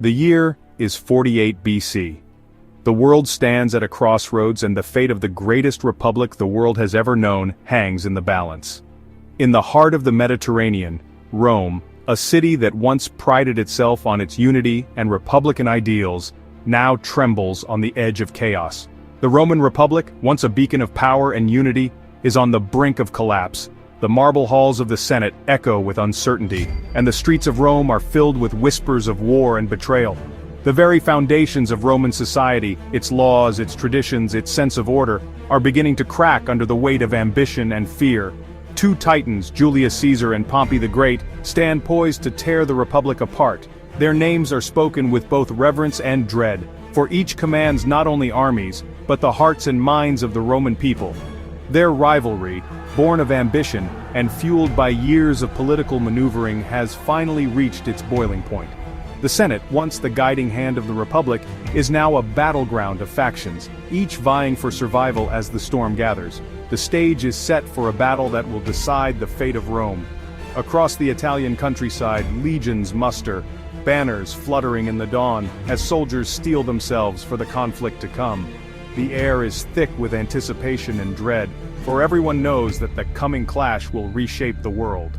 The year is 48 BC. The world stands at a crossroads and the fate of the greatest republic the world has ever known hangs in the balance. In the heart of the Mediterranean, Rome, a city that once prided itself on its unity and republican ideals, now trembles on the edge of chaos. The Roman Republic, once a beacon of power and unity, is on the brink of collapse. The marble halls of the Senate echo with uncertainty, and the streets of Rome are filled with whispers of war and betrayal. The very foundations of Roman society, its laws, its traditions, its sense of order, are beginning to crack under the weight of ambition and fear. Two titans, Julius Caesar and Pompey the Great, stand poised to tear the Republic apart. Their names are spoken with both reverence and dread, for each commands not only armies, but the hearts and minds of the Roman people. Their rivalry, born of ambition and fueled by years of political maneuvering, has finally reached its boiling point. The Senate, once the guiding hand of the Republic, is now a battleground of factions, each vying for survival as the storm gathers. The stage is set for a battle that will decide the fate of Rome. Across the Italian countryside, legions muster, banners fluttering in the dawn, as soldiers steel themselves for the conflict to come. The air is thick with anticipation and dread, for everyone knows that the coming clash will reshape the world.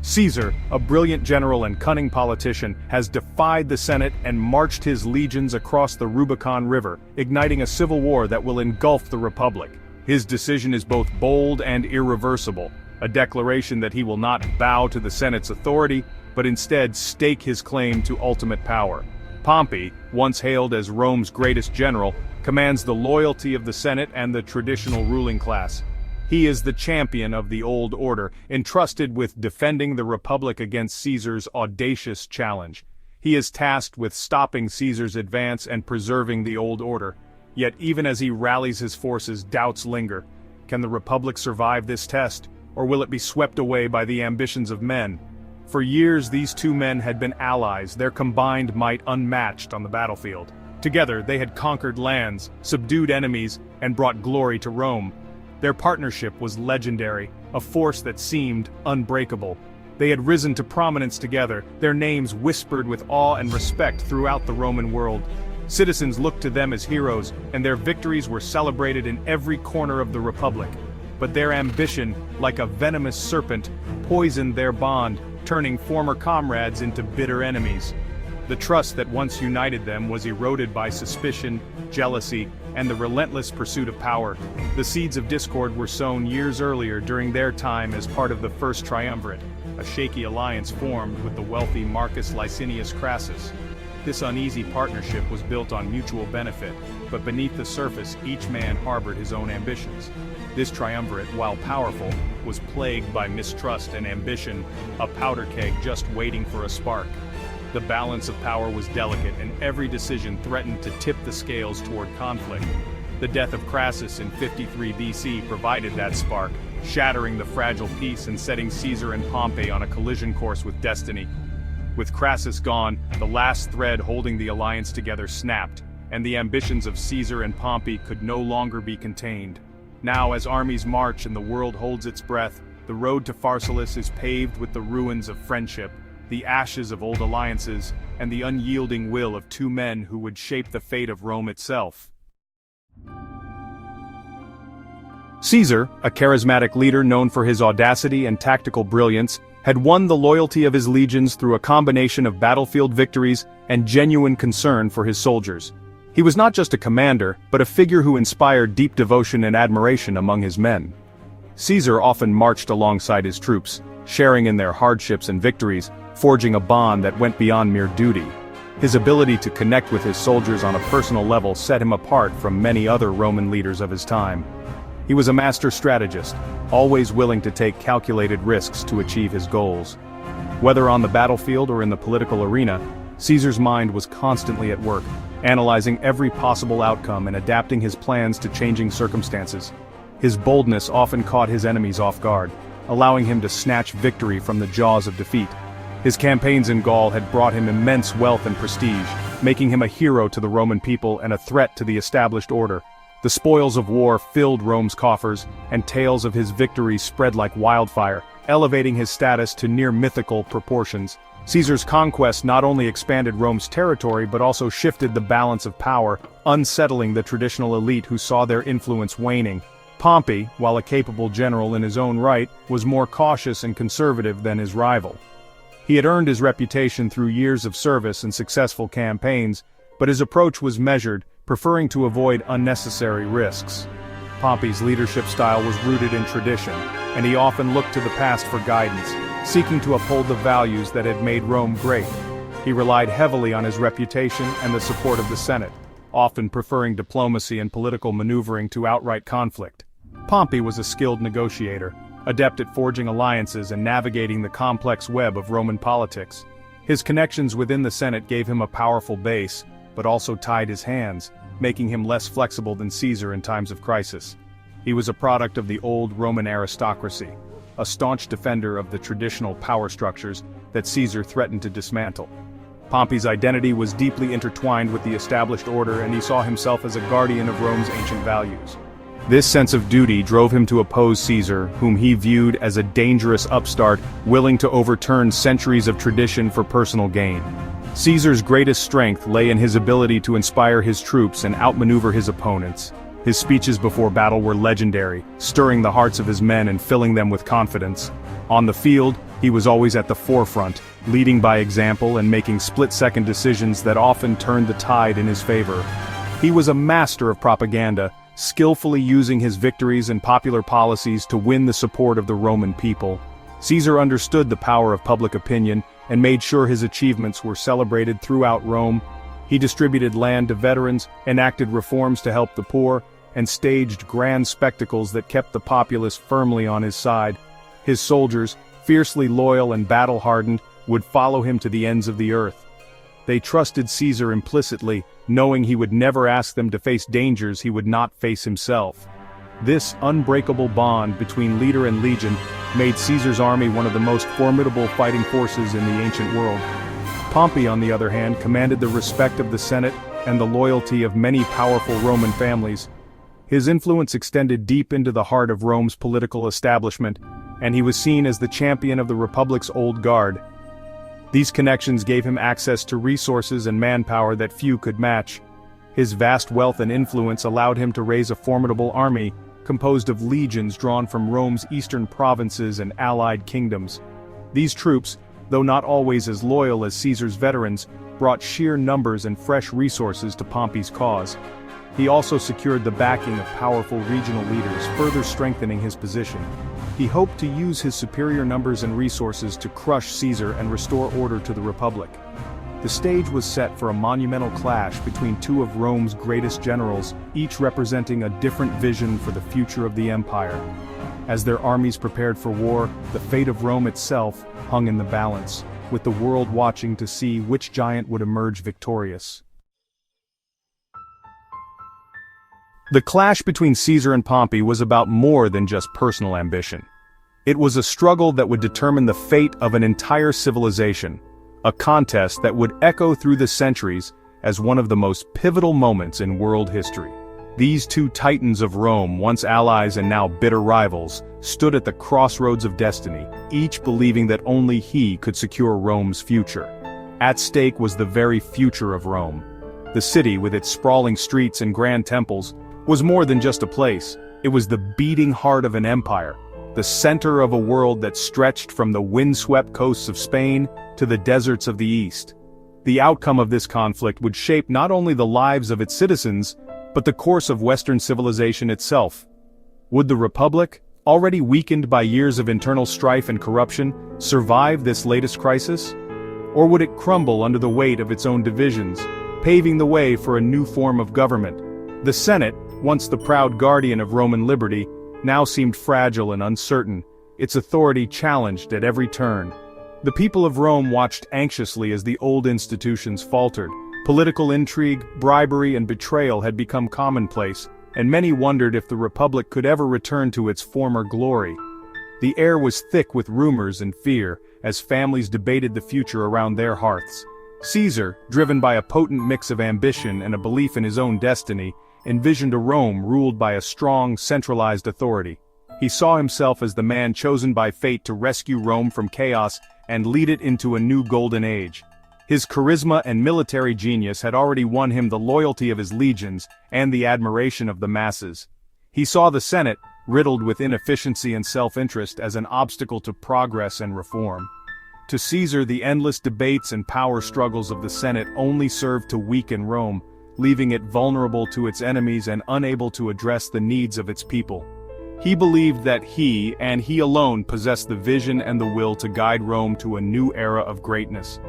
Caesar, a brilliant general and cunning politician, has defied the Senate and marched his legions across the Rubicon River, igniting a civil war that will engulf the Republic. His decision is both bold and irreversible, a declaration that he will not bow to the Senate's authority, but instead stake his claim to ultimate power. Pompey, once hailed as Rome's greatest general, commands the loyalty of the Senate and the traditional ruling class. He is the champion of the old order, entrusted with defending the Republic against Caesar's audacious challenge. He is tasked with stopping Caesar's advance and preserving the old order. Yet even as he rallies his forces, doubts linger. Can the Republic survive this test, or will it be swept away by the ambitions of men? For years these two men had been allies, their combined might unmatched on the battlefield. Together they had conquered lands, subdued enemies, and brought glory to Rome. Their partnership was legendary, a force that seemed unbreakable. They had risen to prominence together, their names whispered with awe and respect throughout the Roman world. Citizens looked to them as heroes, and their victories were celebrated in every corner of the Republic. But their ambition, like a venomous serpent, poisoned their bond, turning former comrades into bitter enemies. The trust that once united them was eroded by suspicion, jealousy, and the relentless pursuit of power. The seeds of discord were sown years earlier during their time as part of the First Triumvirate, a shaky alliance formed with the wealthy Marcus Licinius Crassus. This uneasy partnership was built on mutual benefit, but beneath the surface each man harbored his own ambitions. This triumvirate, while powerful, was plagued by mistrust and ambition, a powder keg just waiting for a spark. The balance of power was delicate, and every decision threatened to tip the scales toward conflict. The death of Crassus in 53 BC provided that spark, shattering the fragile peace and setting Caesar and Pompey on a collision course with destiny. With Crassus gone, the last thread holding the alliance together snapped, and the ambitions of Caesar and Pompey could no longer be contained. Now, as armies march and the world holds its breath, the road to Pharsalus is paved with the ruins of friendship, the ashes of old alliances, and the unyielding will of two men who would shape the fate of Rome itself. Caesar, a charismatic leader known for his audacity and tactical brilliance, had won the loyalty of his legions through a combination of battlefield victories and genuine concern for his soldiers. He was not just a commander, but a figure who inspired deep devotion and admiration among his men. Caesar often marched alongside his troops, sharing in their hardships and victories, forging a bond that went beyond mere duty. His ability to connect with his soldiers on a personal level set him apart from many other Roman leaders of his time. He was a master strategist, always willing to take calculated risks to achieve his goals. Whether on the battlefield or in the political arena, Caesar's mind was constantly at work, analyzing every possible outcome and adapting his plans to changing circumstances. His boldness often caught his enemies off guard, allowing him to snatch victory from the jaws of defeat. His campaigns in Gaul had brought him immense wealth and prestige, making him a hero to the Roman people and a threat to the established order. The spoils of war filled Rome's coffers, and tales of his victories spread like wildfire, elevating his status to near mythical proportions. Caesar's conquest not only expanded Rome's territory but also shifted the balance of power, unsettling the traditional elite who saw their influence waning. Pompey, while a capable general in his own right, was more cautious and conservative than his rival. He had earned his reputation through years of service and successful campaigns, but his approach was measured, preferring to avoid unnecessary risks. Pompey's leadership style was rooted in tradition, and he often looked to the past for guidance, seeking to uphold the values that had made Rome great. He relied heavily on his reputation and the support of the Senate, often preferring diplomacy and political maneuvering to outright conflict. Pompey was a skilled negotiator, adept at forging alliances and navigating the complex web of Roman politics. His connections within the Senate gave him a powerful base, but also tied his hands, making him less flexible than Caesar in times of crisis. He was a product of the old Roman aristocracy, a staunch defender of the traditional power structures that Caesar threatened to dismantle. Pompey's identity was deeply intertwined with the established order, and he saw himself as a guardian of Rome's ancient values. This sense of duty drove him to oppose Caesar, whom he viewed as a dangerous upstart willing to overturn centuries of tradition for personal gain. Caesar's greatest strength lay in his ability to inspire his troops and outmaneuver his opponents. His speeches before battle were legendary, stirring the hearts of his men and filling them with confidence. On the field, he was always at the forefront, leading by example and making split-second decisions that often turned the tide in his favor. He was a master of propaganda, skillfully using his victories and popular policies to win the support of the Roman people. Caesar understood the power of public opinion and made sure his achievements were celebrated throughout Rome. He distributed land to veterans, enacted reforms to help the poor, and staged grand spectacles that kept the populace firmly on his side. His soldiers, fiercely loyal and battle-hardened, would follow him to the ends of the earth. They trusted Caesar implicitly, knowing he would never ask them to face dangers he would not face himself. This unbreakable bond between leader and legion made Caesar's army one of the most formidable fighting forces in the ancient world. Pompey, on the other hand, commanded the respect of the Senate and the loyalty of many powerful Roman families. His influence extended deep into the heart of Rome's political establishment, and he was seen as the champion of the Republic's old guard. These connections gave him access to resources and manpower that few could match. His vast wealth and influence allowed him to raise a formidable army, composed of legions drawn from Rome's eastern provinces and allied kingdoms. These troops, though not always as loyal as Caesar's veterans, brought sheer numbers and fresh resources to Pompey's cause. He also secured the backing of powerful regional leaders, further strengthening his position. He hoped to use his superior numbers and resources to crush Caesar and restore order to the Republic. The stage was set for a monumental clash between two of Rome's greatest generals, each representing a different vision for the future of the empire. As their armies prepared for war, the fate of Rome itself hung in the balance, with the world watching to see which giant would emerge victorious. The clash between Caesar and Pompey was about more than just personal ambition. It was a struggle that would determine the fate of an entire civilization, a contest that would echo through the centuries as one of the most pivotal moments in world history. These two titans of Rome, once allies and now bitter rivals, stood at the crossroads of destiny, each believing that only he could secure Rome's future. At stake was the very future of Rome. The city, with its sprawling streets and grand temples, was more than just a place. It was the beating heart of an empire, the center of a world that stretched from the windswept coasts of Spain to the deserts of the East. The outcome of this conflict would shape not only the lives of its citizens, but the course of Western civilization itself. Would the Republic, already weakened by years of internal strife and corruption, survive this latest crisis? Or would it crumble under the weight of its own divisions, paving the way for a new form of government? The Senate, once the proud guardian of Roman liberty, now seemed fragile and uncertain, its authority challenged at every turn. The people of Rome watched anxiously as the old institutions faltered. Political intrigue, bribery, and betrayal had become commonplace, and many wondered if the Republic could ever return to its former glory. The air was thick with rumors and fear, as families debated the future around their hearths. Caesar, driven by a potent mix of ambition and a belief in his own destiny, envisioned a Rome ruled by a strong, centralized authority. He saw himself as the man chosen by fate to rescue Rome from chaos and lead it into a new golden age. His charisma and military genius had already won him the loyalty of his legions and the admiration of the masses. He saw the Senate, riddled with inefficiency and self-interest, as an obstacle to progress and reform. To Caesar, the endless debates and power struggles of the Senate only served to weaken Rome, leaving it vulnerable to its enemies and unable to address the needs of its people. He believed that he, and he alone, possessed the vision and the will to guide Rome to a new era of greatness.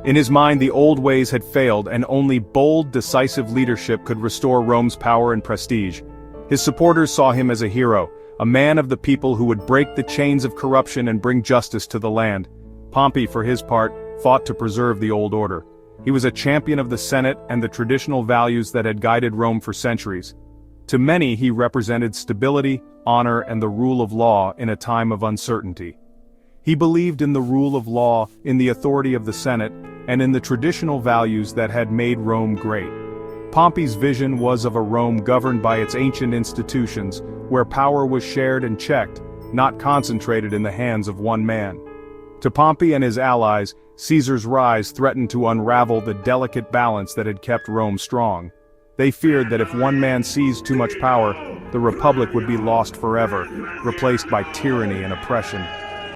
In his mind, the old ways had failed, and only bold, decisive leadership could restore Rome's power and prestige. His supporters saw him as a hero, a man of the people who would break the chains of corruption and bring justice to the land. Pompey, for his part, fought to preserve the old order. He was a champion of the Senate and the traditional values that had guided Rome for centuries. To many, he represented stability, honor, and the rule of law in a time of uncertainty. He believed in the rule of law, in the authority of the Senate, and in the traditional values that had made Rome great. Pompey's vision was of a Rome governed by its ancient institutions, where power was shared and checked, not concentrated in the hands of one man. To Pompey and his allies, Caesar's rise threatened to unravel the delicate balance that had kept Rome strong. They feared that if one man seized too much power, the Republic would be lost forever, replaced by tyranny and oppression.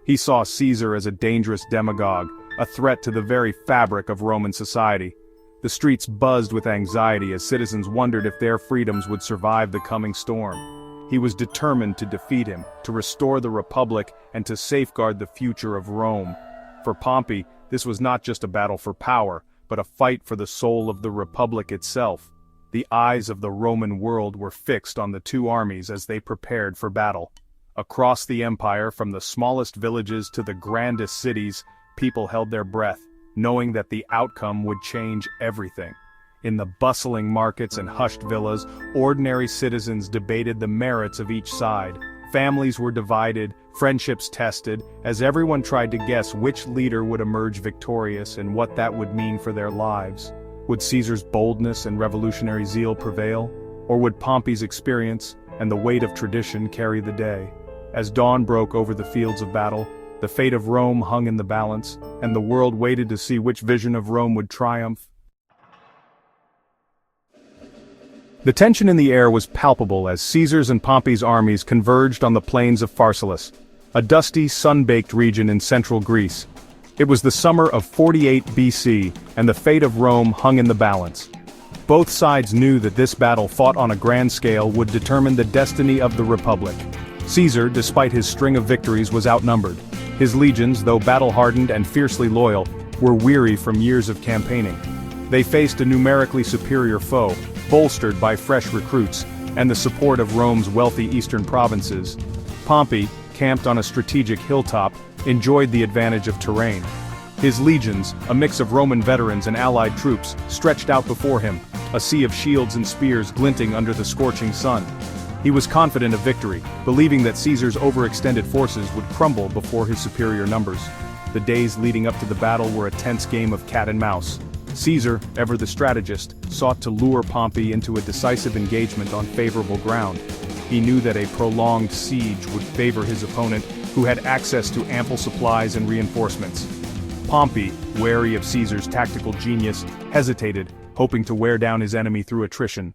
He saw Caesar as a dangerous demagogue, a threat to the very fabric of Roman society. The streets buzzed with anxiety as citizens wondered if their freedoms would survive the coming storm. He was determined to defeat him, to restore the Republic, and to safeguard the future of Rome. For Pompey, this was not just a battle for power, but a fight for the soul of the Republic itself. The eyes of the Roman world were fixed on the two armies as they prepared for battle. Across the empire, from the smallest villages to the grandest cities, people held their breath, knowing that the outcome would change everything. In the bustling markets and hushed villas, ordinary citizens debated the merits of each side. Families were divided, friendships tested, as everyone tried to guess which leader would emerge victorious and what that would mean for their lives. Would Caesar's boldness and revolutionary zeal prevail? Or would Pompey's experience and the weight of tradition carry the day? As dawn broke over the fields of battle, the fate of Rome hung in the balance, and the world waited to see which vision of Rome would triumph. The tension in the air was palpable as Caesar's and Pompey's armies converged on the plains of Pharsalus, a dusty, sun-baked region in central Greece. It was the summer of 48 BC, and the fate of Rome hung in the balance. Both sides knew that this battle, fought on a grand scale, would determine the destiny of the Republic. Caesar, despite his string of victories, was outnumbered. His legions, though battle-hardened and fiercely loyal, were weary from years of campaigning. They faced a numerically superior foe, bolstered by fresh recruits, and the support of Rome's wealthy eastern provinces. Pompey, camped on a strategic hilltop, enjoyed the advantage of terrain. His legions, a mix of Roman veterans and allied troops, stretched out before him, a sea of shields and spears glinting under the scorching sun. He was confident of victory, believing that Caesar's overextended forces would crumble before his superior numbers. The days leading up to the battle were a tense game of cat and mouse. Caesar, ever the strategist, sought to lure Pompey into a decisive engagement on favorable ground. He knew that a prolonged siege would favor his opponent, who had access to ample supplies and reinforcements. Pompey, wary of Caesar's tactical genius, hesitated, hoping to wear down his enemy through attrition.